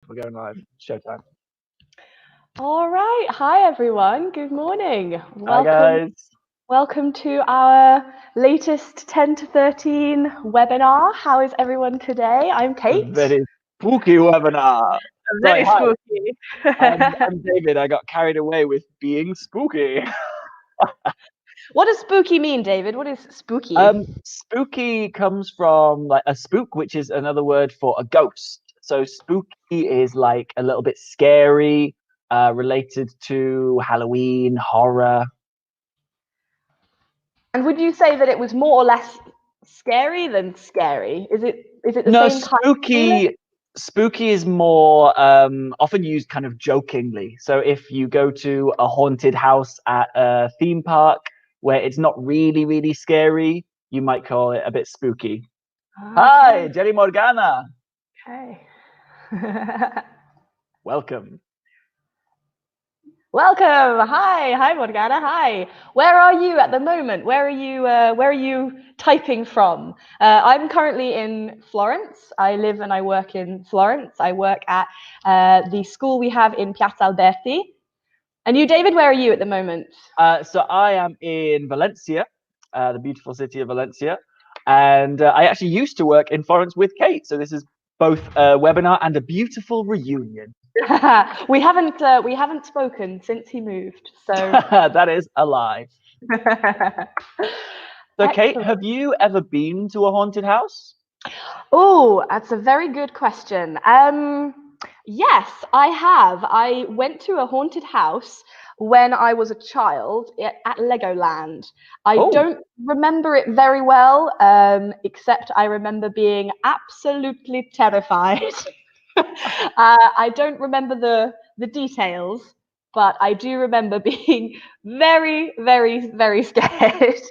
We're going live. Showtime. All right. Hi, everyone. Good morning. Hi, guys. Welcome to our latest 10 to 13 webinar. How is everyone today? I'm Kate. Very spooky webinar. Very Hi. spooky. I'm David. I got carried away with being spooky. What does spooky mean, David? What is spooky? Spooky comes from like a spook, which is another word for a ghost. So spooky is like a little bit scary, related to Halloween, horror. And would you say that it was more or less scary than scary? Is it the No, same kind of feeling? spooky is more often used kind of jokingly. So if you go to a haunted house at a theme park where it's not really scary, you might call it a bit spooky. Hi, Jerry Morgana. Okay. Welcome. Welcome. Hi, Morgana. Hi. Where are you at the moment? Where are you typing from? I'm currently in Florence. I live and I work in Florence. I work at the school we have in Piazza Alberti. And you, David, where are you at the moment? So I am in Valencia, the beautiful city of Valencia, and I actually used to work in Florence with Kate. So this is both a webinar and a beautiful reunion. we haven't spoken since he moved, so that is a lie. So Kate, Excellent. have you ever been to a haunted house? Oh, that's a very good question. Yes, I have. I went to a haunted house when I was a child at Legoland. I don't remember it very well, except I remember being absolutely terrified. I don't remember the details, but I do remember being very scared.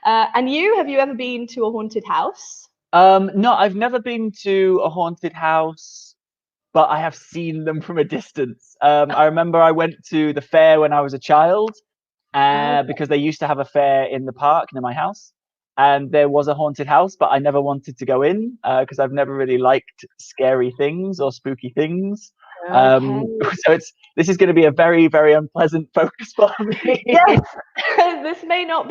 And you, have you ever been to a haunted house? No, I've never been to a haunted house, but I have seen them from a distance. I remember I went to the fair when I was a child, because they used to have a fair in the park near my house, and there was a haunted house, but I never wanted to go in because I've never really liked scary things or spooky things. So this is going to be a very unpleasant focus for me. Yes, this may not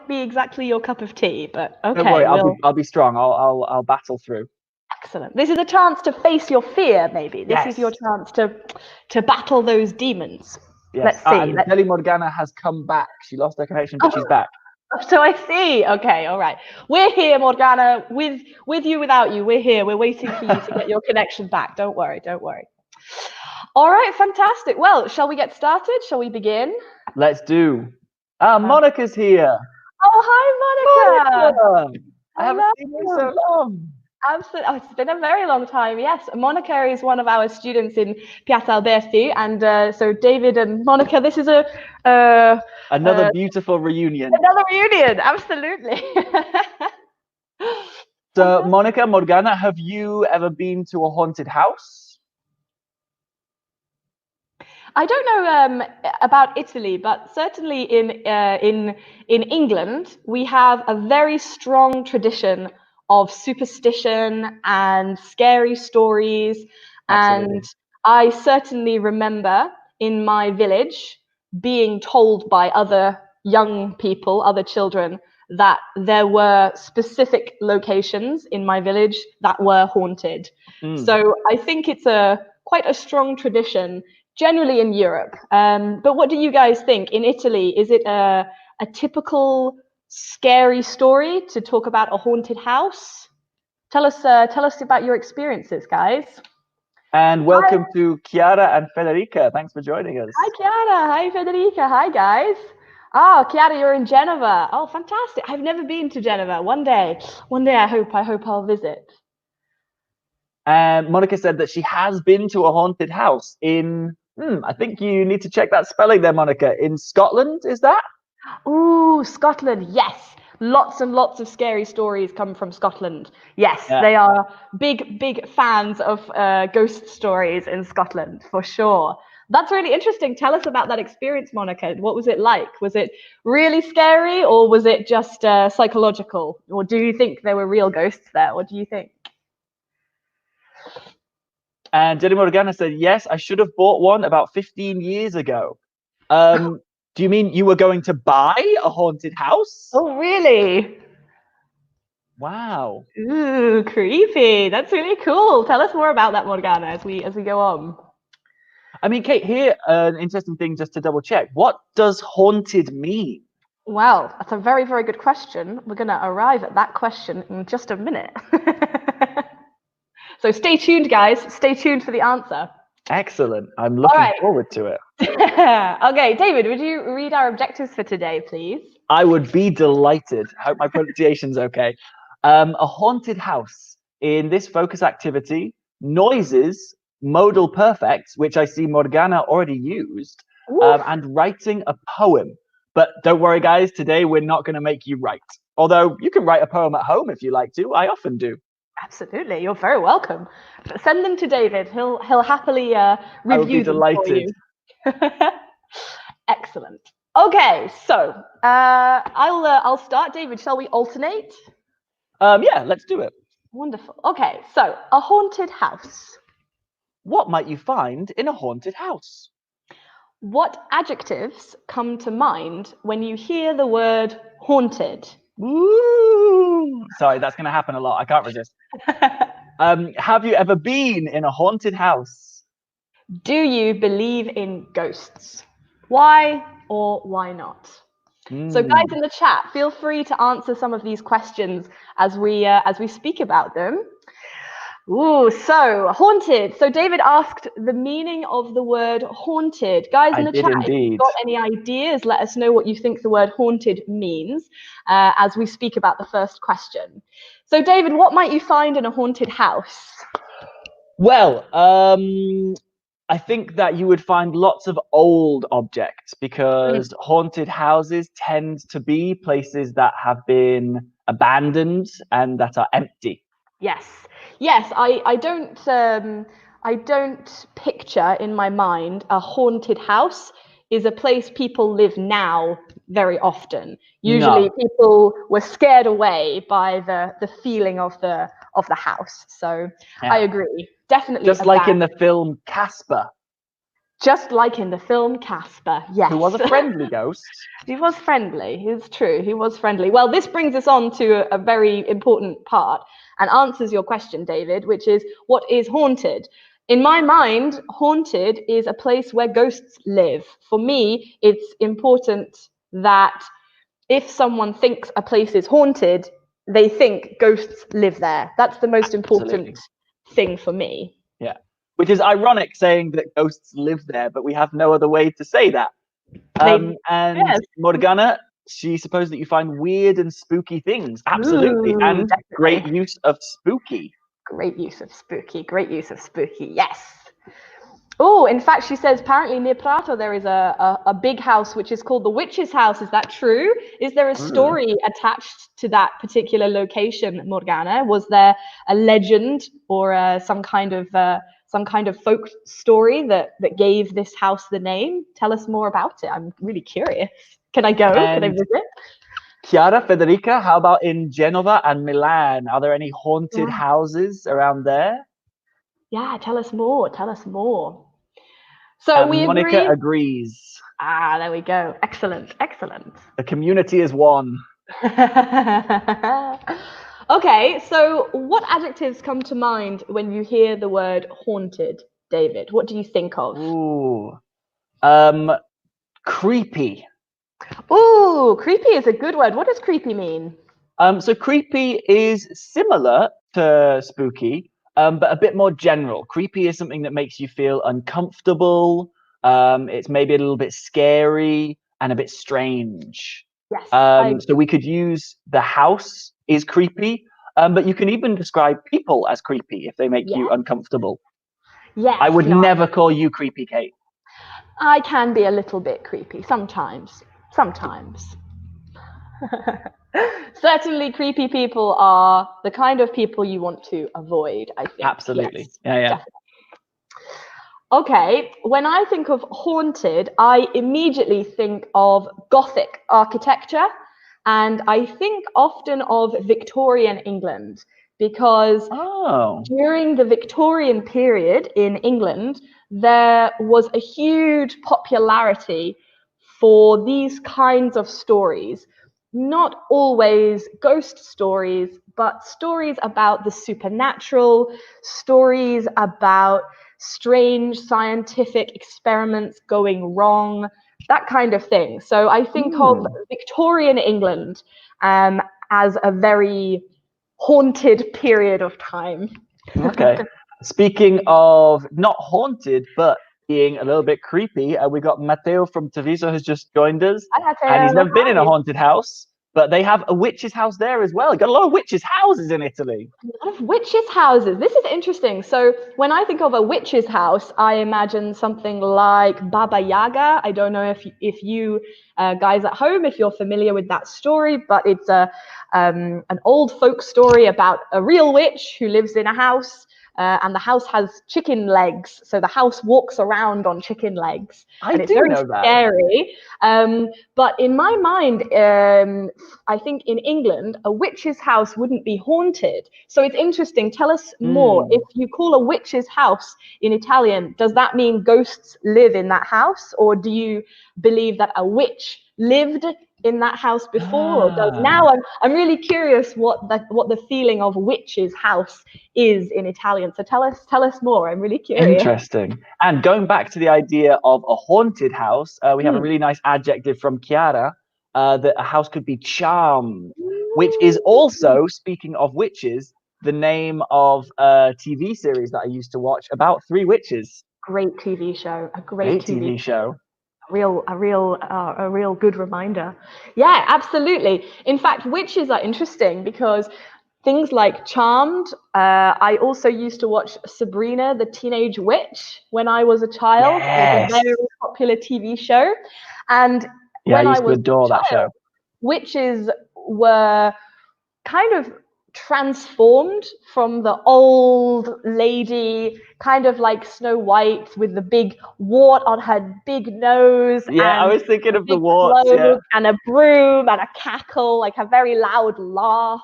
be exactly your cup of tea, but okay. Don't worry, I'll be strong. I'll battle through. Excellent. This is a chance to face your fear, maybe. This is your chance to battle those demons. Yes. Let's see. And Deli Morgana has come back. She lost her connection, but she's back. So I see. Okay, all right. We're here, Morgana, with you, without you. We're here. We're waiting for you to get your connection back. Don't worry. All right, fantastic. Well, shall we get started? Shall we begin? Let's do. Monica's here. Oh, hi, Monica. I haven't seen you in so long. Absolutely. Oh, it's been a very long time. Yes, Monica is one of our students in Piazza Alberti, and so David and Monica, this is another beautiful reunion. Another reunion, absolutely. So, Monica, Morgana, have you ever been to a haunted house? I don't know about Italy, but certainly in England, we have a very strong tradition of superstition and scary stories. Absolutely. And I certainly remember in my village being told by other young people, other children, that there were specific locations in my village that were haunted. So I think it's quite a strong tradition generally in Europe. But what do you guys think? In Italy, is it a typical scary story to talk about a haunted house? Tell us about your experiences, guys. And welcome to Chiara and Federica. Thanks for joining us. Hi, Chiara. Hi, Federica. Hi, guys. Oh, Chiara, you're in Genova. Oh, fantastic. I've never been to Genova. One day I hope I'll visit. And Monica said that she has been to a haunted house in, I think you need to check that spelling there, Monica. In Scotland, is that? Ooh, Scotland, yes. Lots and lots of scary stories come from Scotland. Yes, They are big fans of ghost stories in Scotland, for sure. That's really interesting. Tell us about that experience, Monica. What was it like? Was it really scary, or was it just psychological? Or do you think there were real ghosts there? What do you think? And Jenny Morgana said, yes, I should have bought one about 15 years ago. Do you mean you were going to buy a haunted house? Oh, really? Wow. Ooh, creepy. That's really cool. Tell us more about that, Morgana, as we go on. I mean, Kate, here, an interesting thing just to double check. What does haunted mean? Well, that's a very, very good question. We're going to arrive at that question in just a minute. So stay tuned, guys. Stay tuned for the answer. Excellent. I'm looking forward to it. Okay, David, would you read our objectives for today, please? I would be delighted. I hope my pronunciation's okay. A haunted house. In this focus activity, noises, modal perfects, which I see Morgana already used, and writing a poem. But don't worry, guys, today we're not going to make you write. Although you can write a poem at home if you like to. I often do. Absolutely, you're very welcome. But send them to David. He'll happily review them for you. Excellent. Okay, so I'll start. David, shall we alternate? Yeah, let's do it. Wonderful. Okay, so a haunted house. What might you find in a haunted house? What adjectives come to mind when you hear the word haunted? Ooh. Sorry, that's going to happen a lot. I can't resist. Have you ever been in a haunted house? Do you believe in ghosts? Why or why not? So guys in the chat, feel free to answer some of these questions as we speak about them. Ooh, so haunted. So David asked the meaning of the word haunted. Guys in the chat, if you've got any ideas, let us know what you think the word haunted means as we speak about the first question. So David, what might you find in a haunted house? Well, I think that you would find lots of old objects because haunted houses tend to be places that have been abandoned and that are empty. Yes. Yes, I don't picture in my mind a haunted house is a place people live now very often. Usually people were scared away by the feeling of the house. So I agree. Definitely. Just like in the film Casper. Just like in the film Casper, yes. Who was a friendly ghost. He was friendly, it's true, he was friendly. Well, this brings us on to a very important part and answers your question, David, which is, what is haunted? In my mind, haunted is a place where ghosts live. For me, it's important that if someone thinks a place is haunted, they think ghosts live there. That's the most important thing for me. Yeah. Which is ironic saying that ghosts live there, but we have no other way to say that. And Morgana, she supposed that you find weird and spooky things. Absolutely. And definitely. Great use of spooky. Great use of spooky. Great use of spooky. Yes. Oh, in fact, she says apparently near Prato there is a big house which is called the Witch's House. Is that true? Is there a story attached to that particular location, Morgana? Was there a legend or some kind of folk story that gave this house the name? Tell us more about it. I'm really curious. Can I go? Can I visit? Chiara, Federica, how about in Genova and Milan? Are there any haunted houses around there? Yeah, tell us more. Tell us more. So we Monica agrees. Ah, there we go. Excellent. Excellent. The community is one. Okay, so what adjectives come to mind when you hear the word haunted, David? What do you think of? Ooh, creepy. Ooh, creepy is a good word. What does creepy mean? So creepy is similar to spooky, but a bit more general. Creepy is something that makes you feel uncomfortable. It's maybe a little bit scary and a bit strange. Yes. So we could use the house is creepy, but you can even describe people as creepy if they make you uncomfortable. Yes. I would never call you creepy, Kate. I can be a little bit creepy sometimes. Sometimes. Certainly creepy people are the kind of people you want to avoid, I think. Absolutely. Yes, yeah. Definitely. Okay, when I think of haunted, I immediately think of Gothic architecture, and I think often of Victorian England, because Oh. during the Victorian period in England, there was a huge popularity for these kinds of stories. Not always ghost stories, but stories about the supernatural, stories about strange scientific experiments going wrong, that kind of thing. So I think of Victorian England as a very haunted period of time. Okay. Speaking of not haunted, but being a little bit creepy, we got Matteo from Treviso has just joined us, and he's never been in a haunted house, but they have a witch's house there as well. Got a lot of witches' houses in Italy. A lot of witches' houses. This is interesting. So when I think of a witch's house, I imagine something like Baba Yaga. I don't know if you guys at home, if you're familiar with that story, but it's an old folk story about a real witch who lives in a house. And the house has chicken legs, so the house walks around on chicken legs, and it's very scary. But in my mind, I think in England, a witch's house wouldn't be haunted. So it's interesting. Tell us more. If you call a witch's house in Italian, does that mean ghosts live in that house, or do you believe that a witch lived in that house before or does now? I'm really curious what the feeling of witch's house is in Italian. So tell us more. I'm really curious. Interesting. And going back to the idea of a haunted house, we have a really nice adjective from Chiara that a house could be charmed, which is also, speaking of witches, the name of a TV series that I used to watch about three witches. Great TV show. A great TV show. A real good reminder. Yeah, absolutely. In fact, witches are interesting because things like Charmed. I also used to watch Sabrina the Teenage Witch when I was a child. It was a very popular TV show. And when I was adore that show. Witches were kind of transformed from the old lady, kind of like Snow White with the big wart on her big nose. Yeah, I was thinking of the warts. Yeah. And a broom and a cackle, like a very loud laugh,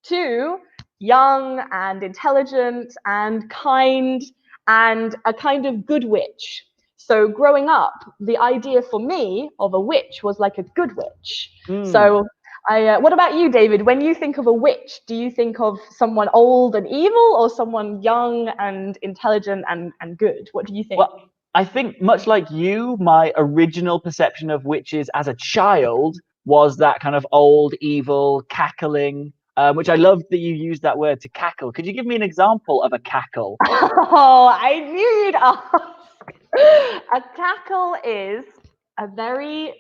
to young and intelligent and kind and a kind of good witch. So growing up, the idea for me of a witch was like a good witch. So what about you, David? When you think of a witch, do you think of someone old and evil or someone young and intelligent and good? What do you think? Well, I think much like you, my original perception of witches as a child was that kind of old, evil, cackling, which I love that you used that word, to cackle. Could you give me an example of a cackle? Oh, I knew you'd ask. A cackle is a very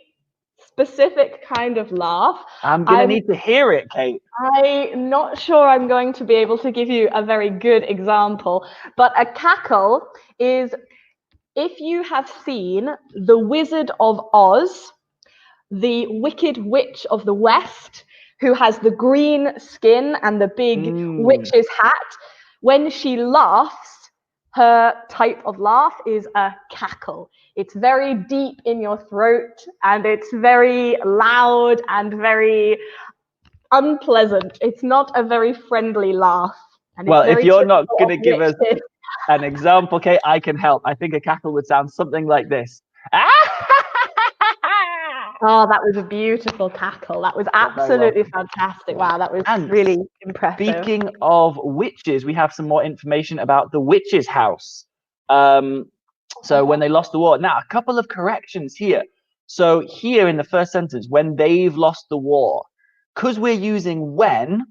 specific kind of laugh. I'm going to need to hear it, Kate. I'm not sure I'm going to be able to give you a very good example, but a cackle is, if you have seen The Wizard of Oz, the Wicked Witch of the West, who has the green skin and the big witch's hat, when she laughs, her type of laugh is a cackle. It's very deep in your throat and it's very loud and very unpleasant. It's not a very friendly laugh. And well, if you're not going to give us an example, Kate, I can help. I think a cackle would sound something like this. Oh, that was a beautiful cackle. That was absolutely fantastic. Wow, that was really impressive. Speaking of witches, we have some more information about the witch's house. So when they lost the war. Now, a couple of corrections here. So here in the first sentence, when they've lost the war, because we're using when,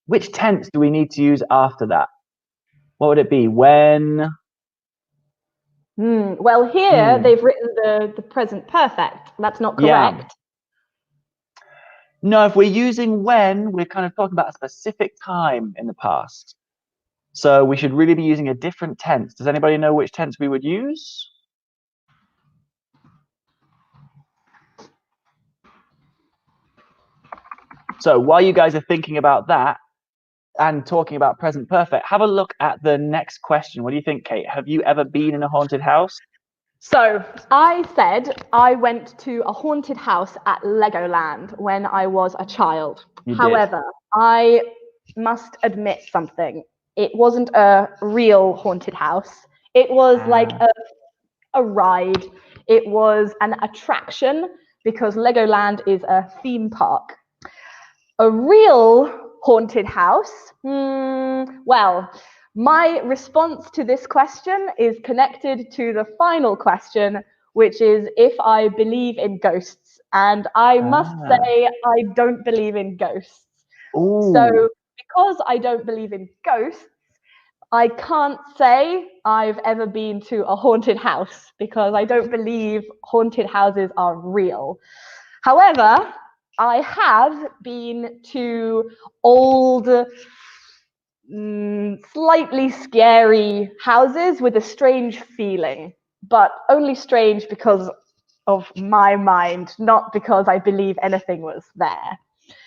which tense do we need to use after that? What would it be? When? Well, here they've written the present perfect. That's not correct. Yeah. No, if we're using when, we're kind of talking about a specific time in the past. So we should really be using a different tense. Does anybody know which tense we would use? So while you guys are thinking about that and talking about present perfect, have a look at the next question. What do you think, Kate? Have you ever been in a haunted house? So I said I went to a haunted house at Legoland when I was a child. However, I must admit something. It wasn't a real haunted house. It was like a ride. It was an attraction because Legoland is a theme park. A real haunted house? Well, my response to this question is connected to the final question, which is if I believe in ghosts. And I must say, I don't believe in ghosts. Ooh. So, because I don't believe in ghosts, I can't say I've ever been to a haunted house because I don't believe haunted houses are real. However, I have been to old, slightly scary houses with a strange feeling, but only strange because of my mind, not because I believe anything was there.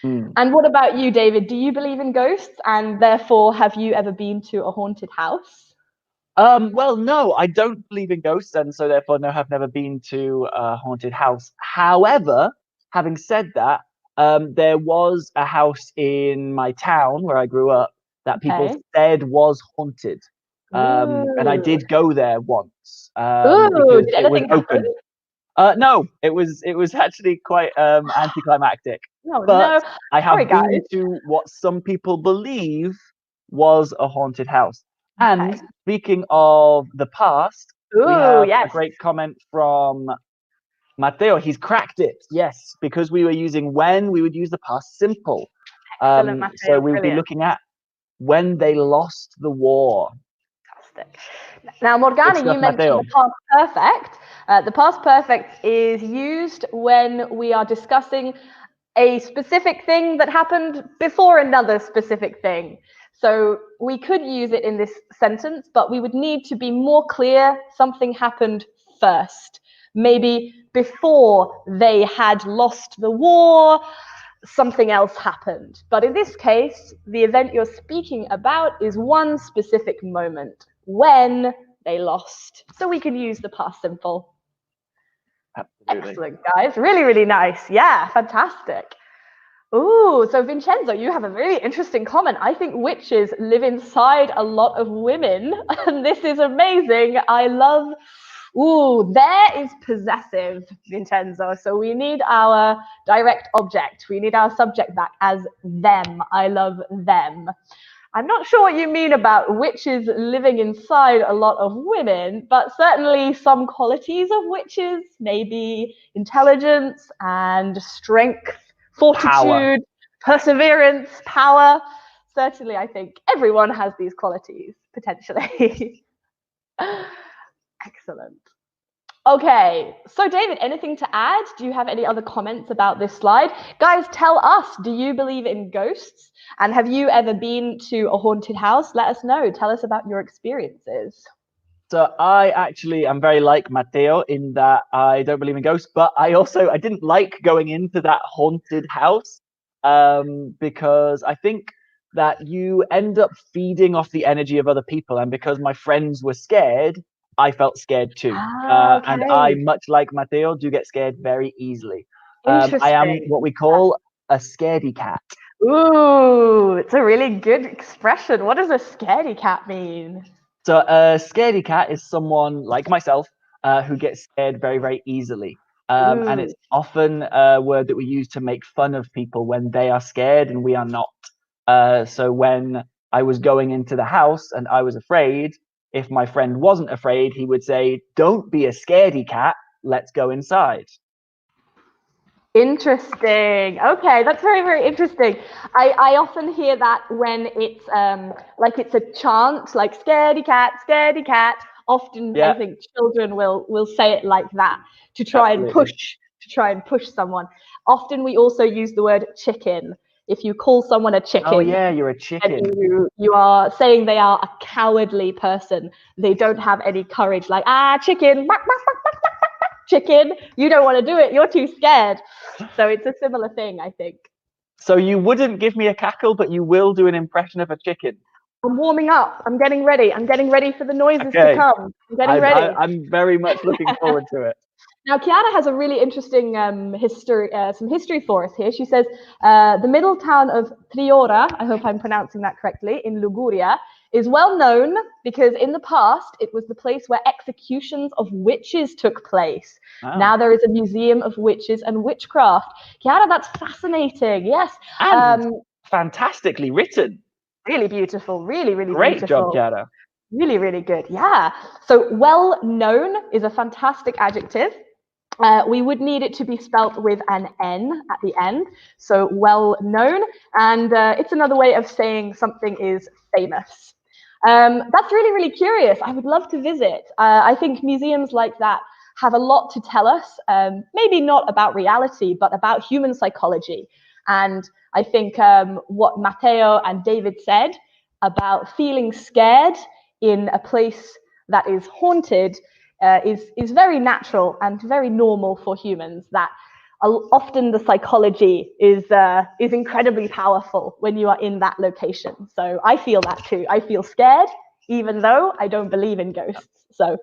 And what about you, David? Do you believe in ghosts? And therefore, have you ever been to a haunted house? Well, no, I don't believe in ghosts, and so therefore, no, I've never been to a haunted house. However, having said that, there was a house in my town where I grew up that people said was haunted. And I did go there once because did it was anything happen? open. No, it was actually quite anticlimactic. No, But no. I Sorry, have been guys. to what some people believe was a haunted house. And Okay. speaking of the past, we Ooh, have a yes. great comment from Matteo. He's cracked it. Yes, because we were using when, we would use the past simple. Excellent, So Matteo. we would be Brilliant. looking at when they lost the war. Fantastic. Now, Good Morgana, stuff, you mentioned Matteo. the past perfect. The past perfect is used when we are discussing a specific thing that happened before another specific thing. So we could use it in this sentence, but we would need to be more clear. Something happened first. Maybe before they had lost the war, something else happened. But in this case, the event you're speaking about is one specific moment when they lost. So we can use the past simple. Absolutely. Excellent, guys. Really, really nice. Yeah, fantastic. Ooh, so Vincenzo, you have a really interesting comment. I think witches live inside a lot of women, and this is amazing. I love. Ooh, there is possessive, Vincenzo. So we need our direct object. We need our subject back as them. I love them. I'm not sure what you mean about witches living inside a lot of women, but certainly some qualities of witches, maybe intelligence and strength, fortitude, perseverance, power. Certainly, I think everyone has these qualities, potentially. Excellent. Okay, so David, anything to add? Do you have any other comments about this slide? Guys, tell us, do you believe in ghosts? And have you ever been to a haunted house? Let us know. Tell us about your experiences. So I actually am very like Matteo in that I don't believe in ghosts, but I didn't like going into that haunted house because I think that you end up feeding off the energy of other people, and because my friends were scared, I felt scared too. And I, much like Matteo, do get scared very easily. I am what we call a scaredy cat. Ooh, it's a really good expression. What does a scaredy cat mean? So a scaredy cat is someone like myself who gets scared very, very easily. And it's often a word that we use to make fun of people when they are scared and we are not. So when I was going into the house and I was afraid, if my friend wasn't afraid, he would say, "Don't be a scaredy cat, let's go inside." Interesting. Okay, that's very, very interesting. I often hear that when it's like it's a chant, like scaredy cat, scaredy cat. Often I think children will say it like that to try and push someone. Often we also use the word chicken. If you call someone a chicken, oh yeah, you're a chicken. And you are saying they are a cowardly person. They don't have any courage. Like chicken. Chicken, you don't want to do it, you're too scared. So it's a similar thing, I think. So you wouldn't give me a cackle, but you will do an impression of a chicken. I'm warming up. I'm getting ready. I'm getting ready for the noises to come. I'm getting ready. I'm very much looking forward to it. Now, Chiara has a really interesting some history for us here. She says the middle town of Triora, I hope I'm pronouncing that correctly, in Liguria, is well known because in the past it was the place where executions of witches took place. Oh. Now there is a museum of witches and witchcraft. Chiara, that's fascinating. Yes. And fantastically written. Really beautiful. Really, really Great beautiful. job, Chiara. Really, really good. Yeah. So well known is a fantastic adjective. We would need it to be spelt with an N at the end, so well known, and it's another way of saying something is famous. That's really, really curious. I would love to visit. I think museums like that have a lot to tell us, maybe not about reality, but about human psychology. And I think what Matteo and David said about feeling scared in a place that is haunted is very natural and very normal for humans. That often the psychology is incredibly powerful when you are in that location. So I feel that too. I feel scared, even though I don't believe in ghosts. So.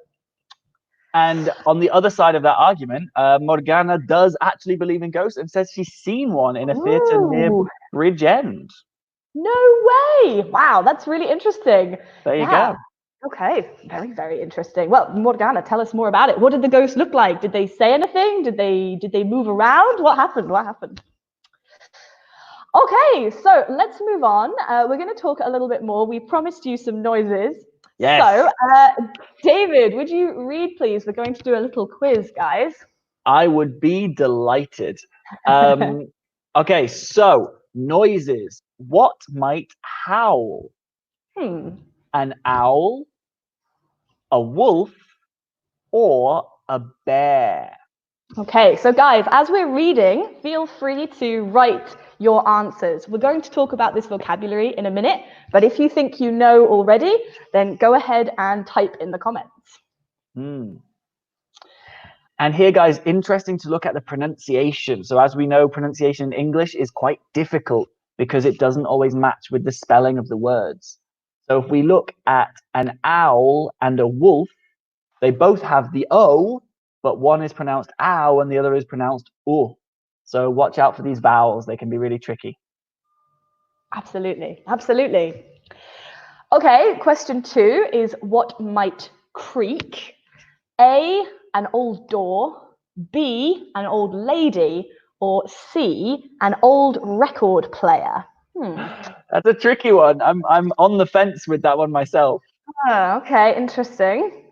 And on the other side of that argument, Morgana does actually believe in ghosts and says she's seen one in a theatre near Bridgend. No way! Wow, that's really interesting. There you go. Okay, very, very interesting. Well, Morgana, tell us more about it. What did the ghosts look like? Did they say anything? Did they move around? What happened? What happened? Okay, so let's move on. We're going to talk a little bit more. We promised you some noises. Yes. So, David, would you read, please? We're going to do a little quiz, guys. I would be delighted. Okay, so noises. What might howl? An owl, a wolf, or a bear? Okay, so guys, as we're reading, feel free to write your answers. We're going to talk about this vocabulary in a minute, but if you think you know already, then go ahead and type in the comments. And here, guys, interesting to look at the pronunciation. So as we know, pronunciation in English is quite difficult because it doesn't always match with the spelling of the words. So if we look at an owl and a wolf, they both have the O, but one is pronounced ow and the other is pronounced o. So watch out for these vowels. They can be really tricky. Absolutely. Absolutely. Okay, question 2 is what might creak? A, an old door, B, an old lady, or C, an old record player? That's a tricky one. I'm on the fence with that one myself. Oh, okay, interesting.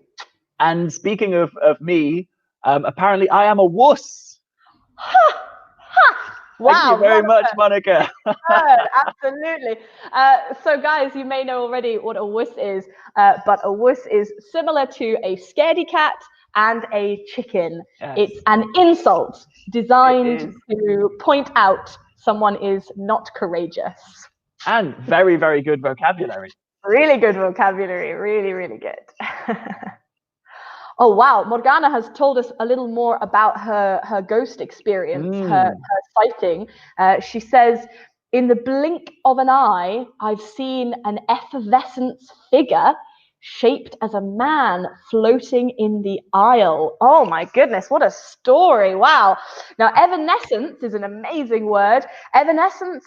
And speaking of me, apparently I am a wuss. Wow, thank you very much, Monica. Absolutely. So guys, you may know already what a wuss is, but a wuss is similar to a scaredy cat and a chicken. Yes. It's an insult designed to point out someone is not courageous. And very, very good vocabulary. Really good vocabulary. Really, really good. Oh, wow. Morgana has told us a little more about her ghost experience, her sighting. She says, in the blink of an eye, I've seen an effervescent figure shaped as a man floating in the aisle. Oh, my goodness. What a story. Wow. Now, evanescence is an amazing word. Evanescence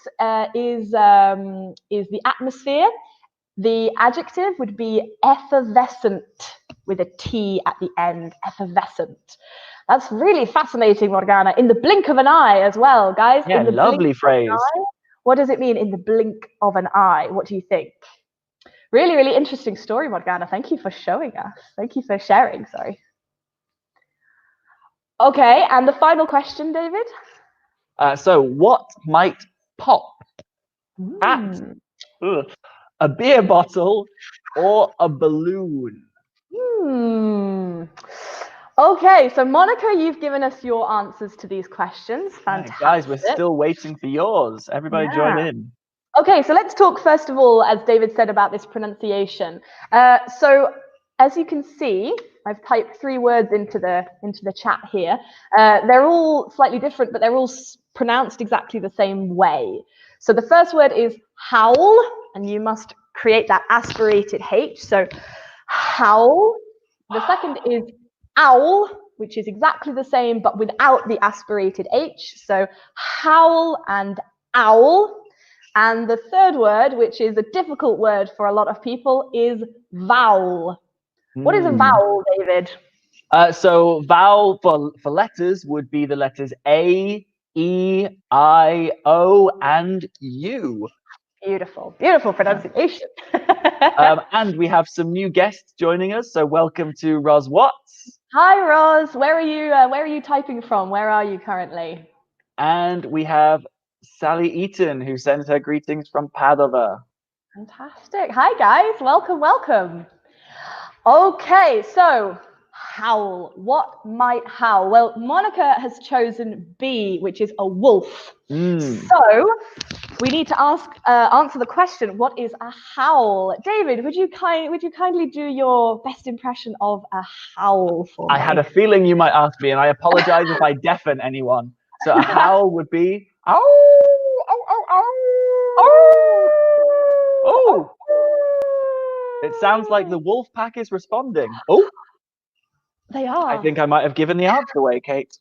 is the atmosphere. The adjective would be effervescent with a T at the end, effervescent. That's really fascinating, Morgana. In the blink of an eye as well, guys. Yeah, in the lovely phrase. What does it mean in the blink of an eye? What do you think? Really, really interesting story, Morgana. Thank you for showing us. Thank you for sharing, sorry. Okay, and the final question, David? So what might pop at a beer bottle or a balloon? Okay, so Monica, you've given us your answers to these questions. Fantastic. Yeah, guys, we're still waiting for yours. Everybody join in. Okay, so let's talk first of all, as David said, about this pronunciation. So as you can see, I've typed 3 words into the chat here. They're all slightly different, but they're all pronounced exactly the same way. So the first word is howl, and you must create that aspirated H. So howl. The second is owl, which is exactly the same but without the aspirated H. So howl and owl. And the third word, which is a difficult word for a lot of people, is vowel. What is a vowel, David? So vowel for letters would be the letters A, E, I, O, and U. Beautiful, beautiful pronunciation. And we have some new guests joining us. So welcome to Roz Watts. Hi, Roz. Where are you typing from? Where are you currently? And we have Sally Eaton, who sends her greetings from Padova. Fantastic. Hi, guys. Welcome, welcome. Okay, so howl. What might howl? Well, Monica has chosen B, which is a wolf. So we need to answer the question: what is a howl? David, would you kindly do your best impression of a howl for me? I had a feeling you might ask me, and I apologize if I deafen anyone. So a howl would be ow, ow, ow, ow. Oh! It sounds like the wolf pack is responding. Oh, they are. I think I might have given the answer away, Kate.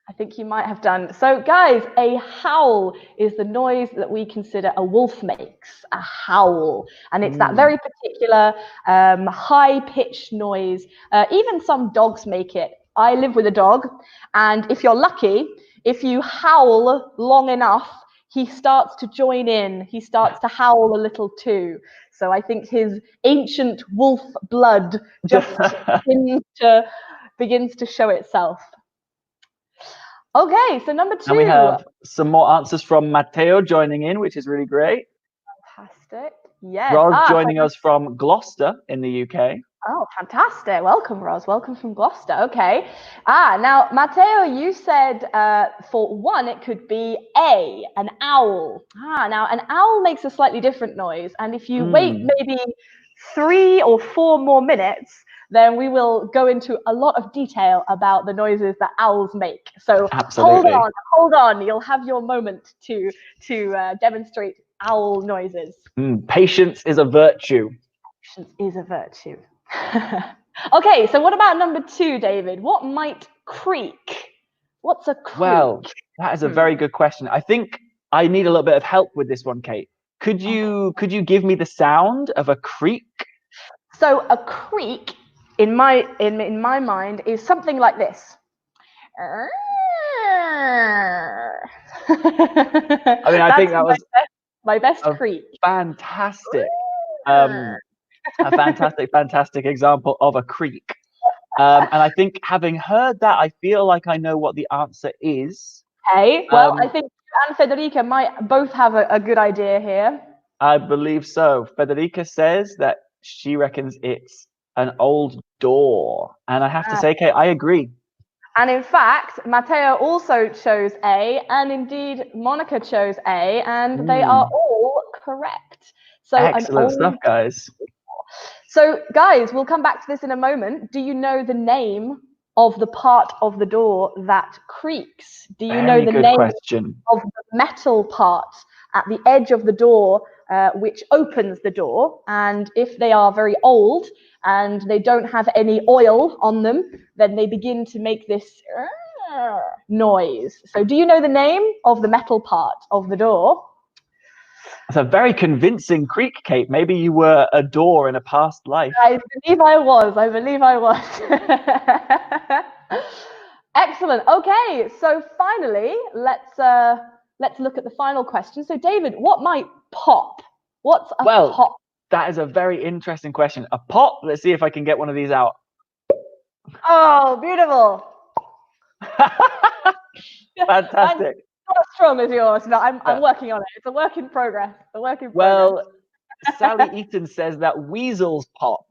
I think you might have done. So, guys, a howl is the noise that we consider a wolf makes, a howl. And it's that very particular high-pitched noise. Even some dogs make it. I live with a dog, and if you're lucky, if you howl long enough, he starts to join in. He starts to howl a little too. So I think his ancient wolf blood just begins to show itself. Okay, so number 2. And we have some more answers from Matteo joining in, which is really great. Fantastic. Yes. Roz joining us from Gloucester in the UK. Oh, fantastic. Welcome, Roz. Welcome from Gloucester. Okay. Now, Matteo, you said for one, it could be A, an owl. Now an owl makes a slightly different noise. And if you wait maybe 3 or 4 more minutes, then we will go into a lot of detail about the noises that owls make. So Absolutely. hold on. You'll have your moment to demonstrate owl noises. Patience is a virtue. Patience is a virtue. Okay, so what about number 2, David? What might creak? What's a creak? Well, that is a very good question. I think I need a little bit of help with this one, Kate. Could you give me the sound of a creak? So a creak, in my mind, is something like this. I mean, I think that was my best creak. Fantastic. A fantastic example of a creak. And I think having heard that, I feel like I know what the answer is. Okay, well, I think you and Federica might both have a good idea here. I believe so. Federica says that she reckons it's an old door. And I have to say, Kate, I agree. And in fact, Matteo also chose A, and indeed Monica chose A, and they are all correct. So excellent stuff, guys. So, guys, we'll come back to this in a moment. Do you know the name of the part of the door that creaks? Do you know the name of the metal part at the edge of the door which opens the door? And if they are very old and they don't have any oil on them, then they begin to make this noise. So do you know the name of the metal part of the door? It's a very convincing creak, Kate. Maybe you were a door in a past life. I believe I was. Excellent. Okay, so finally, let's look at the final question. So, David, what might pop? What's a pop? That is a very interesting question. A pop. Let's see if I can get one of these out. Oh, beautiful. Fantastic. Not as strong as yours, but I'm working on it. It's a work in progress. Well, Sally Eaton says that weasels pop.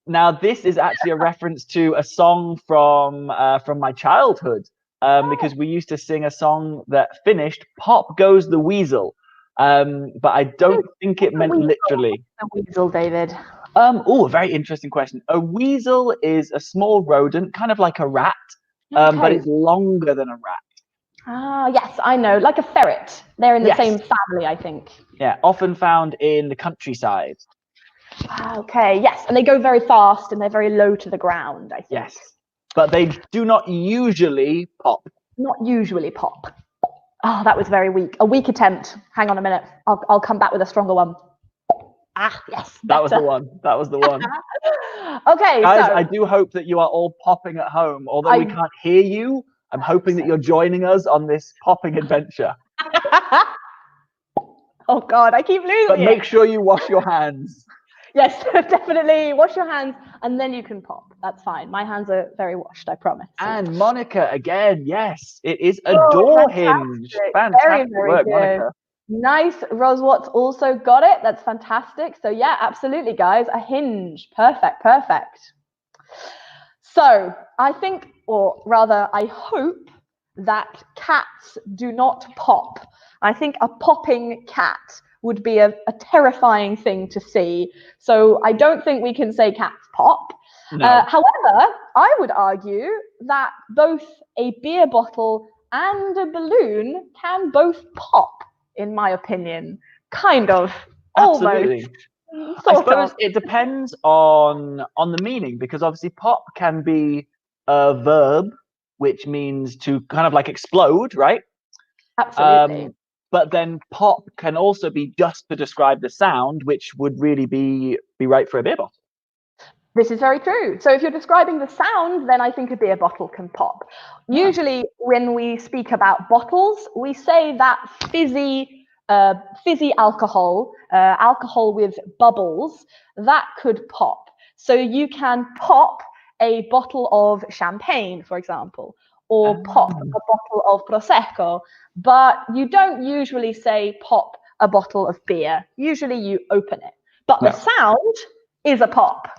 Now, this is actually a reference to a song from my childhood, because we used to sing a song that finished "Pop goes the weasel," but I don't think it meant literally. A weasel, David. A very interesting question. A weasel is a small rodent, kind of like a rat, but it's longer than a rat. Yes, I know, like a ferret. They're in the same family, I think. Yeah, often found in the countryside. Okay, yes, and they go very fast and they're very low to the ground, I think. Yes, but they do not usually pop. Not usually pop. Oh, that was very weak. A weak attempt. Hang on a minute. I'll come back with a stronger one. Ah, yes. That was the one. That was the one. Okay, guys, so I do hope that you are all popping at home. Although we can't hear you, I'm hoping that you're joining us on this popping adventure. Oh God, I keep losing But it. make sure you wash your hands. Yes, definitely. Wash your hands and then you can pop. That's fine. My hands are very washed, I promise. And Monica, again, yes, it is a door hinge. Fantastic very work, good. Monica. Nice. Rosewat's also got it. That's fantastic. So yeah, absolutely, guys. A hinge. Perfect, perfect. So I think, or rather, I hope that cats do not pop. I think a popping cat would be a terrifying thing to see. So I don't think we can say cats pop. No. However, I would argue that both a beer bottle and a balloon can both pop, in my opinion. Kind of. Absolutely. Almost. I suppose it depends on the meaning, because obviously pop can be a verb, which means to kind of like explode, right? Absolutely. But then pop can also be just to describe the sound, which would really be right for a beer bottle. This is very true. So if you're describing the sound, then I think a beer bottle can pop. Yeah. Usually when we speak about bottles, we say that fizzy alcohol, alcohol with bubbles, that could pop. So you can pop a bottle of champagne, for example, or pop a bottle of Prosecco, but you don't usually say pop a bottle of beer. Usually you open it, but the sound is a pop.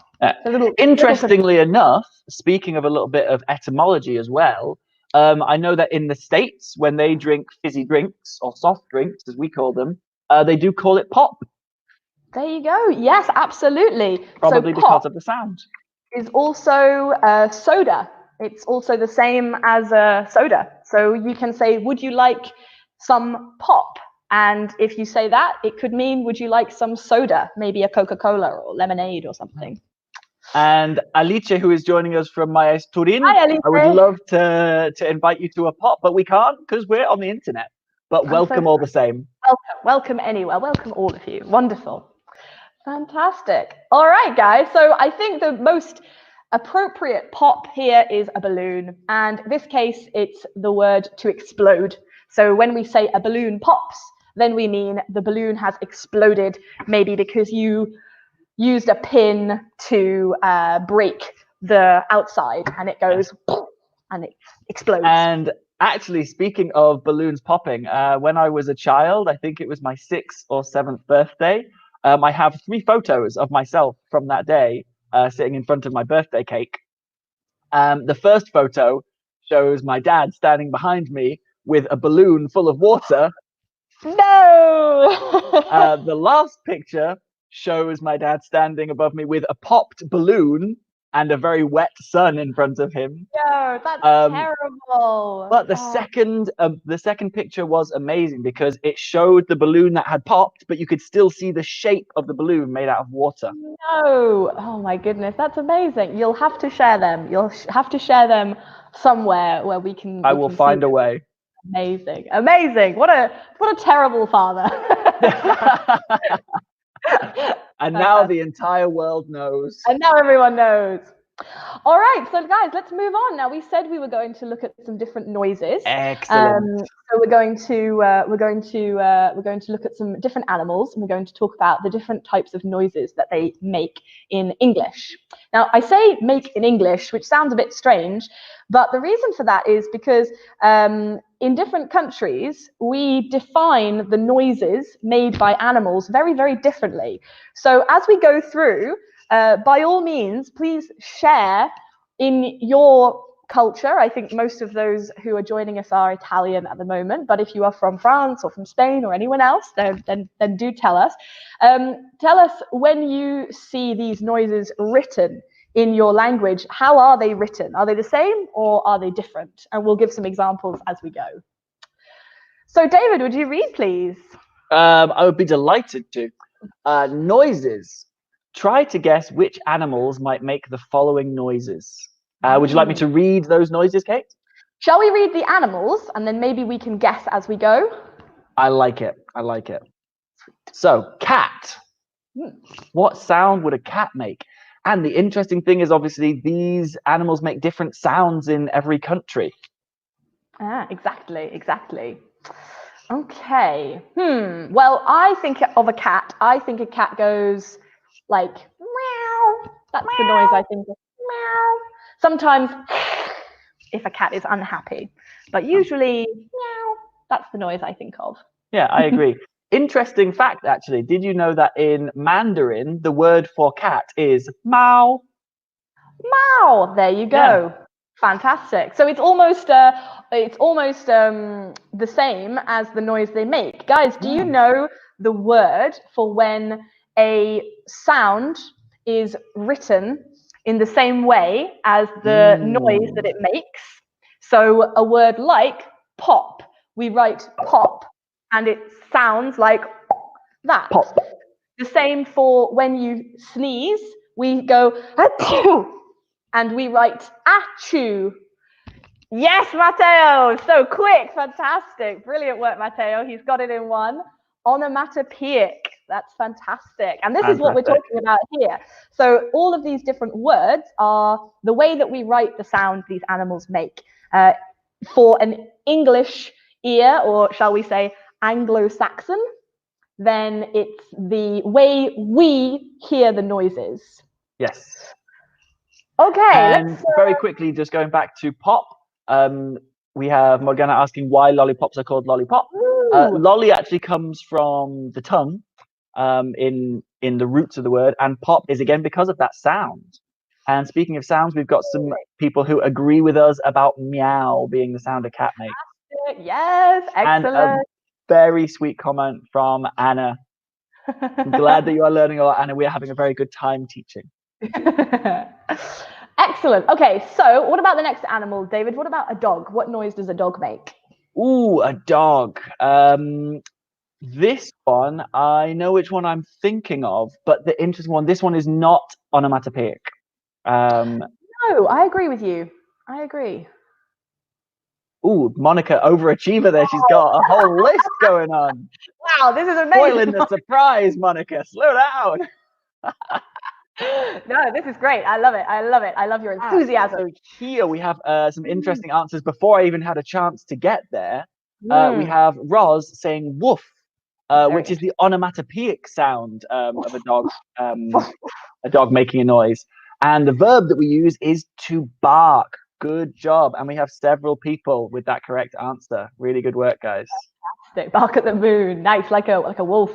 Interestingly enough, speaking of a little bit of etymology as well, I know that in the States, when they drink fizzy drinks or soft drinks, as we call them, they do call it pop. There you go. Yes, absolutely. Probably so because of the sound. Is also soda. It's also the same as soda. So you can say, would you like some pop? And if you say that, it could mean, would you like some soda? Maybe a Coca-Cola or lemonade or something. And Alice, who is joining us from Maes Turin, Hi, Alice. I would love to invite you to a pop, but we can't because we're on the internet. But welcome all the same. Welcome anywhere. Welcome all of you. Wonderful. Fantastic. All right, guys. So I think the most appropriate pop here is a balloon. And in this case, it's the word to explode. So when we say a balloon pops, then we mean the balloon has exploded, maybe because you used a pin to break the outside and it goes and it explodes. And actually, speaking of balloons popping, when I was a child, I think it was my 6th or 7th birthday, I have 3 photos of myself from that day sitting in front of my birthday cake. The first photo shows my dad standing behind me with a balloon full of water. No! The last picture shows my dad standing above me with a popped balloon and a very wet sun in front of him. No, that's terrible. But the second picture was amazing because it showed the balloon that had popped, but you could still see the shape of the balloon made out of water. No, oh my goodness, that's amazing. You'll have to share them. You'll have to share them somewhere where we can. I will find a way. Amazing, amazing. What a terrible father. And now the entire world knows. And now everyone knows. All right, so guys, let's move on. Now we said we were going to look at some different noises. Excellent. So we're going to look at some different animals, and we're going to talk about the different types of noises that they make in English. Now I say make in English, which sounds a bit strange, but the reason for that is because in different countries, we define the noises made by animals very, very differently. So as we go through, by all means, please share in your culture. I think most of those who are joining us are Italian at the moment, but if you are from France or from Spain or anyone else, then do tell us. Tell us when you see these noises written in your language, how are they written? Are they the same or are they different? And we'll give some examples as we go. So David, would you read, please? I would be delighted to. Noises. Try to guess which animals might make the following noises. Would you like me to read those noises, Kate? Shall we read the animals and then maybe we can guess as we go? I like it. I like it. So, cat. What sound would a cat make? And the interesting thing is, obviously, these animals make different sounds in every country. Exactly. Okay. Well, I think of a cat. I think a cat goes like meow. That's the noise I think of. Meow. Sometimes if a cat is unhappy, but usually meow. That's the noise I think of. Yeah, I agree. Interesting fact, actually. Did you know that in Mandarin, the word for cat is mao? Mao. There you go. Yeah. Fantastic. So it's almost the same as the noise they make. Guys, do you know the word for when a sound is written in the same way as the noise that it makes? So a word like pop, we write pop and it sounds like that. Pop. The same for when you sneeze, we go achoo and we write achoo. Yes, Matteo, so quick, fantastic. Brilliant work, Matteo. He's got it in one. Onomatopoeic, that's fantastic. And this is what we're talking about here. So all of these different words are the way that we write the sound these animals make. For an English ear, or shall we say Anglo-Saxon, then it's the way we hear the noises. Yes. Okay. And very quickly, just going back to pop, we have Morgana asking why lollipops are called lollipop. Lolly actually comes from the tongue in the roots of the word, and pop is again because of that sound. And speaking of sounds, we've got some people who agree with us about meow being the sound a cat makes. Yes, excellent. And a very sweet comment from Anna. I'm glad that you are learning a lot, Anna. We are having a very good time teaching. Excellent. Okay, so what about the next animal, David? What about a dog? What noise does a dog make? Ooh, a dog. This one, I know which one I'm thinking of, but the interesting one, this one is not onomatopoeic. No, I agree with you. I agree. Ooh, Monica, overachiever there. She's got a whole list going on. Wow, this is amazing. Spoiling the surprise, Monica. Slow down. No, this is great. I love it. I love your enthusiasm. So here we have some interesting answers. Before I even had a chance to get there, we have Roz saying woof, which is the onomatopoeic sound of a dog making a noise. And the verb that we use is to bark. Good job. And we have several people with that correct answer. Really good work, guys. Fantastic. Bark at the moon. Nice, like a wolf.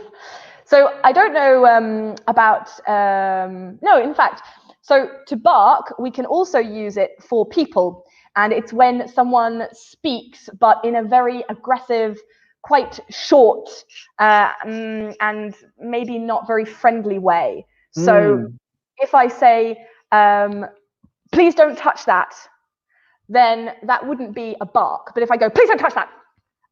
So I don't know about, no, in fact, so to bark, we can also use it for people. And it's when someone speaks, but in a very aggressive, quite short, and maybe not very friendly way. So if I say, please don't touch that, then that wouldn't be a bark. But if I go, please don't touch that,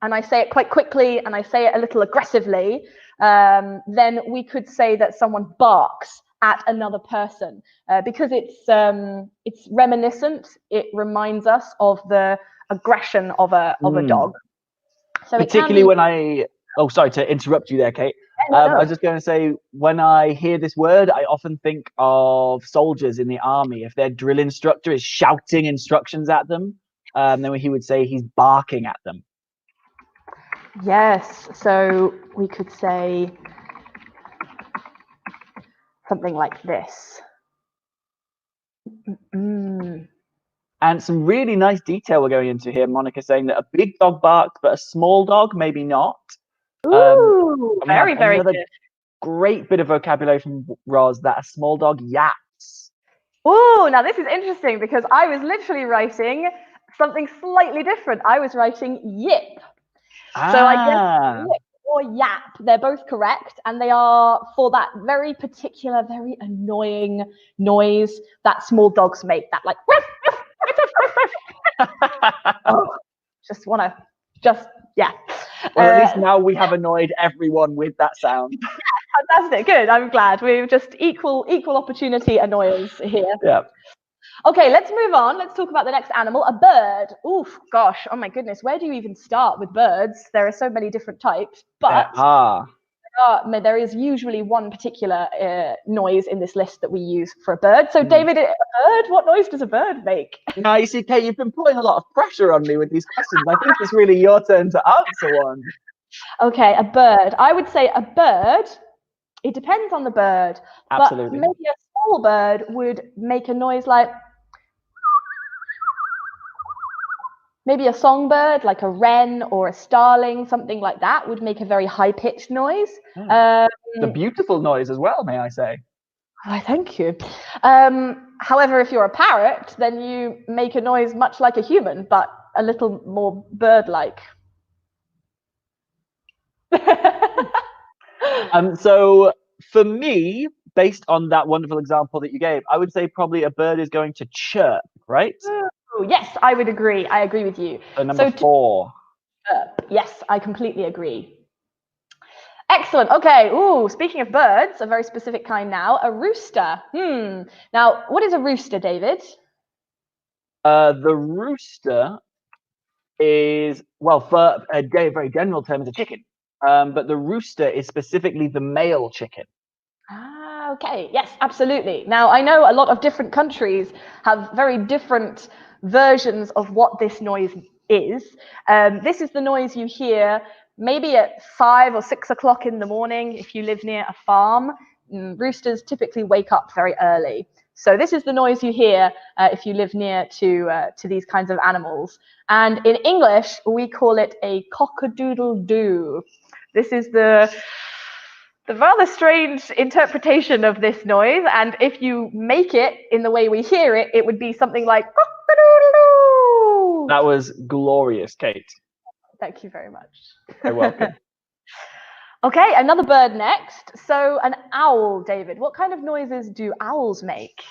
and I say it quite quickly and I say it a little aggressively, then we could say that someone barks at another person because it's reminiscent. It reminds us of the aggression of a dog. So particularly when sorry to interrupt you there, Kate. I was just going to say, when I hear this word, I often think of soldiers in the army. If their drill instructor is shouting instructions at them, then he would say he's barking at them. Yes, so we could say something like this. And some really nice detail we're going into here. Monica saying that a big dog barks, but a small dog maybe not. Ooh, very good. Great bit of vocabulary from Roz that a small dog yaps. Ooh, now this is interesting because I was literally writing something slightly different. I was writing yip. So I guess yip or yap, they're both correct, and they are for that very particular, very annoying noise that small dogs make. That like, yeah. Well, at least now we have annoyed everyone with that sound. Fantastic. Good. I'm glad. We're just equal opportunity annoyers here. Yeah. Okay, let's move on. Let's talk about the next animal, a bird. Oof, gosh, oh my goodness. Where do you even start with birds? There are so many different types, but there is usually one particular noise in this list that we use for a bird. So, David, a bird? What noise does a bird make? Now, you see, Kate, you've been putting a lot of pressure on me with these questions. I think it's really your turn to answer one. Okay, a bird. I would say a bird, it depends on the bird. Absolutely. But maybe a small bird would make a noise like, maybe a songbird, like a wren or a starling, something like that, would make a very high-pitched noise. The beautiful noise as well, may I say. Oh, thank you. However, if you're a parrot, then you make a noise much like a human, but a little more bird-like. So for me, based on that wonderful example that you gave, I would say probably a bird is going to chirp, right? Oh, yes, I would agree. I agree with you. So number 4. Yes, I completely agree. Excellent. Okay. Ooh, speaking of birds, a very specific kind now, a rooster. Now, what is a rooster, David? The rooster is, well, for a very general term, is a chicken. But the rooster is specifically the male chicken. Ah, okay. Yes, absolutely. Now, I know a lot of different countries have very different versions of what this noise is. This is the noise you hear maybe at 5 or 6 o'clock in the morning if you live near a farm. Roosters typically wake up very early. So this is the noise you hear if you live near to these kinds of animals. And in English, we call it a cock-a-doodle-doo. This is the rather strange interpretation of this noise, and if you make it in the way we hear it, it would be something like cock-a-doodle-doo. That was glorious, Kate. Thank you very much. You're welcome. Okay, another bird next. So an owl, David. What kind of noises do owls make?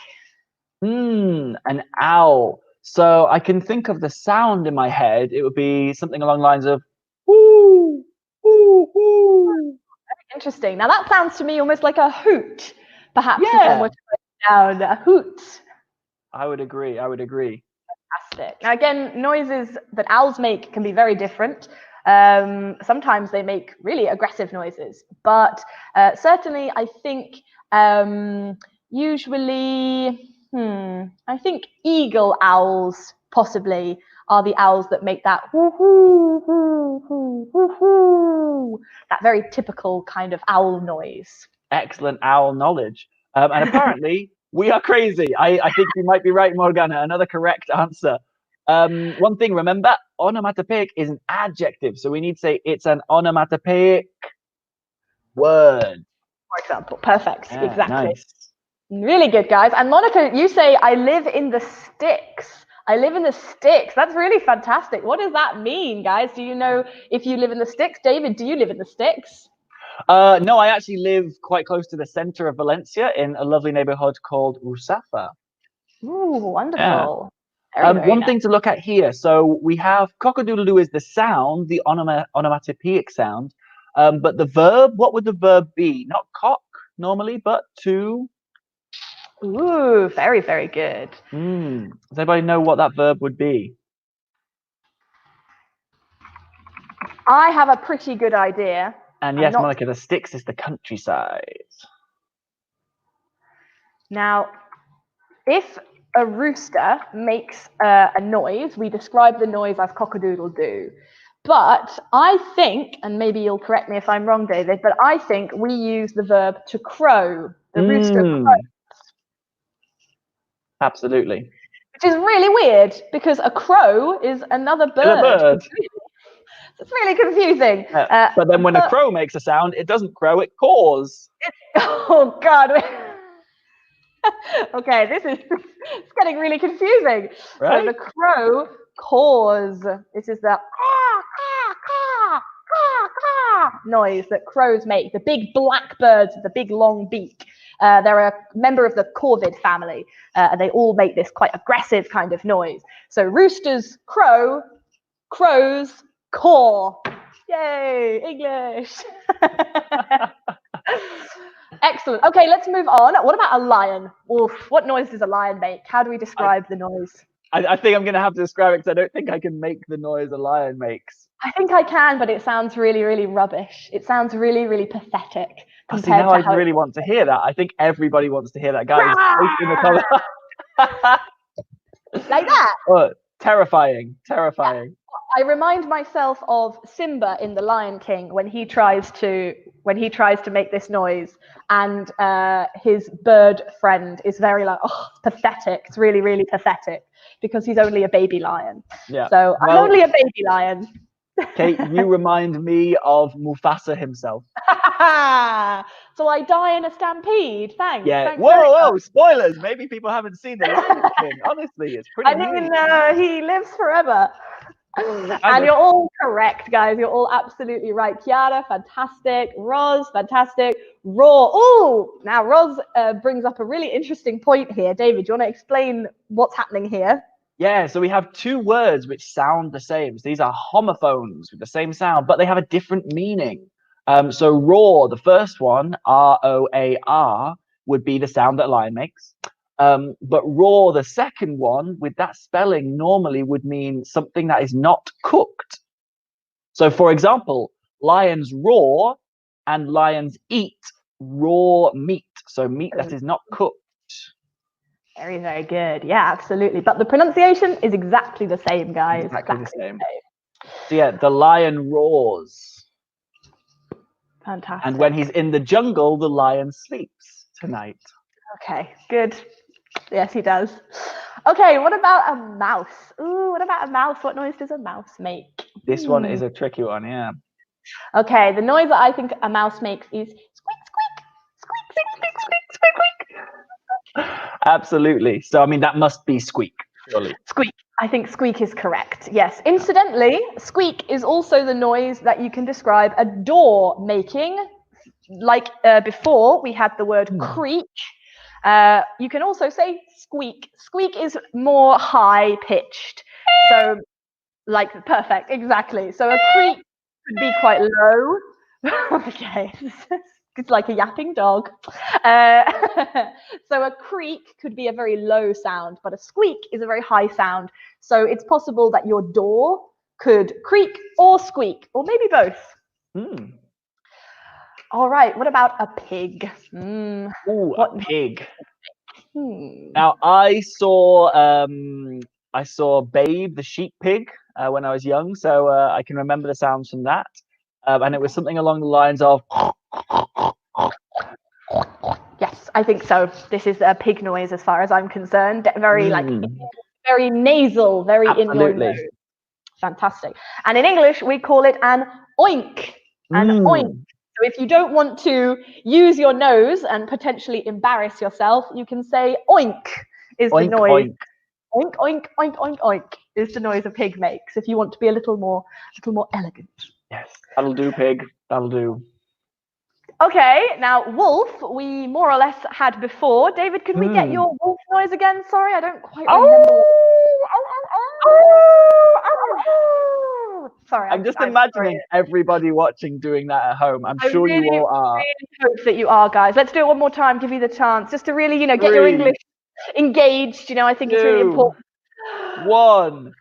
An owl. So I can think of the sound in my head. It would be something along the lines of whoo, whoo, whoo. Interesting. Now that sounds to me almost like a hoot, perhaps, Yeah. if one were to write down a hoot. I would agree. Fantastic. Now again, noises that owls make can be very different. Sometimes they make really aggressive noises, but certainly I think usually, I think eagle owls possibly are the owls that make that woo-hoo, woo-hoo, woo-hoo, that very typical kind of owl noise. Excellent owl knowledge. And apparently we are crazy. I think you might be right, Morgana. Another correct answer. One thing, remember, onomatopoeic is an adjective. So we need to say it's an onomatopoeic word. For example. Perfect. Yeah, exactly. Nice. Really good, guys. And Monica, you say, I live in the sticks. I live in the sticks. That's really fantastic. What does that mean, guys? Do you know if you live in the sticks? David, do you live in the sticks? No, I actually live quite close to the center of Valencia in a lovely neighborhood called Rusafa. Ooh, wonderful. Yeah. Very One nice. thing to look at here. So we have cock-a-doodle-doo is the sound, the onomatopoeic sound. But the verb, what would the verb be? Not cock normally, but to. Ooh, very, very good. Does anybody know what that verb would be? I have a pretty good idea. And yes, Monica, the sticks is the countryside. Now, if a rooster makes a noise, we describe the noise as cock-a-doodle-doo. But I think, and maybe you'll correct me if I'm wrong, David, but I think we use the verb to crow. The rooster crows. Absolutely. Which is really weird because a crow is another bird. It's really confusing. But then when a crow makes a sound, it doesn't crow, it caws. Oh, God. Okay, it's getting really confusing. Right? So the crow caws. This is the noise that crows make. The big black birds with the big long beak. They're a member of the corvid family, and they all make this quite aggressive kind of noise. So roosters crow, crows caw. Yay, English. Excellent. Okay, let's move on. What about a lion? Oof, what noise does a lion make? How do we describe the noise? I think I'm going to have to describe it because I don't think I can make the noise a lion makes. I think I can, but it sounds really, really rubbish. It sounds really, really pathetic See, compared now to I how really want to hear that. I think everybody wants to hear that, guys. Post in the Rawr! comments. Like that. Oh, terrifying. I remind myself of Simba in The Lion King when he tries to make this noise, and his bird friend is very like, oh, pathetic. It's really, really pathetic because he's only a baby lion. Yeah. So Well, I'm only a baby lion. Kate, you remind me of Mufasa himself. So I die in a stampede. Thanks. Yeah. Thanks very Whoa! much. Spoilers. Maybe people haven't seen The Lion King. Honestly, it's pretty. I mean, he lives forever. And And you're all correct, guys. You're all absolutely right. Kiara, fantastic. Roz, fantastic. Raw. Oh, now Roz brings up a really interesting point here. David, do you want to explain what's happening here? Yeah, so we have two words which sound the same. So these are homophones with the same sound, but they have a different meaning. So roar, the first one, R-O-A-R, would be the sound that lion makes. But raw, the second one, with that spelling, normally would mean something that is not cooked. So, for example, lions roar and lions eat raw meat. So meat that is not cooked. Very, very good. Yeah, absolutely. But the pronunciation is exactly the same, guys. Exactly the same. So yeah, the lion roars. Fantastic. And when he's in the jungle, the lion sleeps tonight. Okay, good. Yes, he does. Okay, what about a mouse? Ooh, what about a mouse? What noise does a mouse make? This one is a tricky one, yeah. Okay, the noise that I think a mouse makes is squeak, squeak, squeak, squeak, squeak, squeak, squeak, squeak. Absolutely. So, I mean, that must be squeak, surely. Squeak. I think squeak is correct. Yes. Incidentally, squeak is also the noise that you can describe a door making. Like before, we had the word creak. You can also say squeak. Squeak is more high pitched. So, like, perfect, exactly. So a creak could be quite low. Okay, it's like a yapping dog. So a creak could be a very low sound, but a squeak is a very high sound. So it's possible that your door could creak or squeak, or maybe both. All right, what about a pig? Ooh, a pig. Hmm. Now, I saw Babe the sheep pig when I was young, so I can remember the sounds from that. And it was something along the lines of. Yes, I think so. This is a pig noise as far as I'm concerned. Very like very nasal, very in your nose. Fantastic. And in English, we call it an oink. An oink. So if you don't want to use your nose and potentially embarrass yourself, you can say oink is Oink, the noise. oink. Oink, oink, oink, oink, oink is the noise a pig makes if you want to be a little more elegant. Yes, that'll do, pig. That'll do. Okay, now wolf, we more or less had before. David, could we get your wolf noise again? Sorry, I don't quite remember. Sorry, I'm just imagining everybody watching doing that at home. I'm sure you all are. I really hope that you are, guys. Let's do it one more time. Give you the chance just to really, get your English engaged. I think it's really important. 1.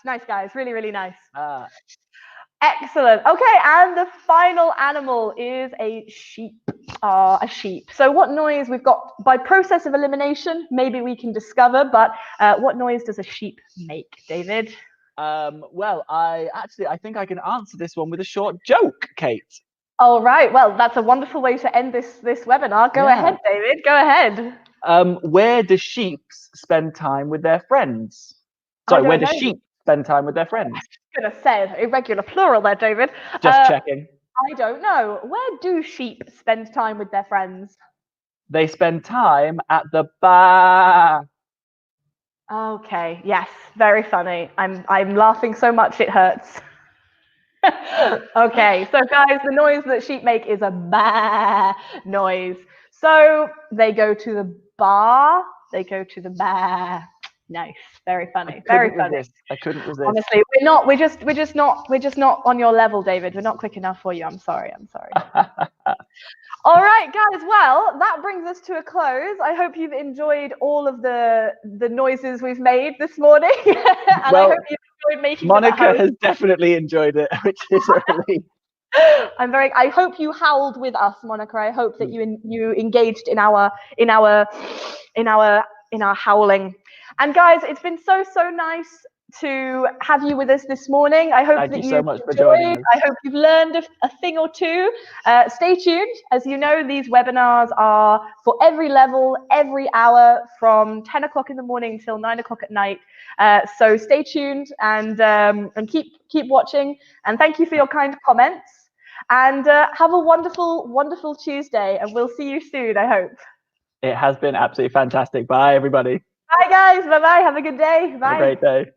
Nice, guys. Really, really nice. Excellent. Okay, and the final animal is a sheep. A sheep. So what noise we've got by process of elimination, maybe we can discover, but what noise does a sheep make, David? Well, I think I can answer this one with a short joke, Kate. All right. Well, that's a wonderful way to end this webinar. Go ahead, David. Go ahead. Where do sheep spend time with their friends? Sorry, where do sheep spend time with their friends? I was going to say irregular plural there, David. Just checking. I don't know. Where do sheep spend time with their friends? They spend time at the bar. Okay. Yes. Very funny. I'm laughing so much it hurts. Okay. So guys, the noise that sheep make is a bah noise. So they go to the bar. They go to the bar. Nice. Very funny. I Very couldn't funny. resist. I couldn't resist. Honestly, we're just not on your level, David. We're not quick enough for you. I'm sorry. All right, guys. Well, that brings us to a close. I hope you've enjoyed all of the noises we've made this morning, and Well, I hope you enjoyed making them at Monica home. has definitely enjoyed it, which is a relief. I hope you howled with us, Monica. I hope that you engaged in our howling. And guys, it's been so nice to have you with us this morning. I hope Thank that you so you've much for joining enjoyed. us. I hope you've learned a thing or two. Stay tuned. As you know, these webinars are for every level, every hour, from 10 o'clock in the morning till 9 o'clock at night. So stay tuned and keep watching. And thank you for your kind comments. And have a wonderful Tuesday. And we'll see you soon, I hope. It has been absolutely fantastic. Bye, everybody. Bye, guys. Bye-bye. Have a good day. Bye. Have a great day.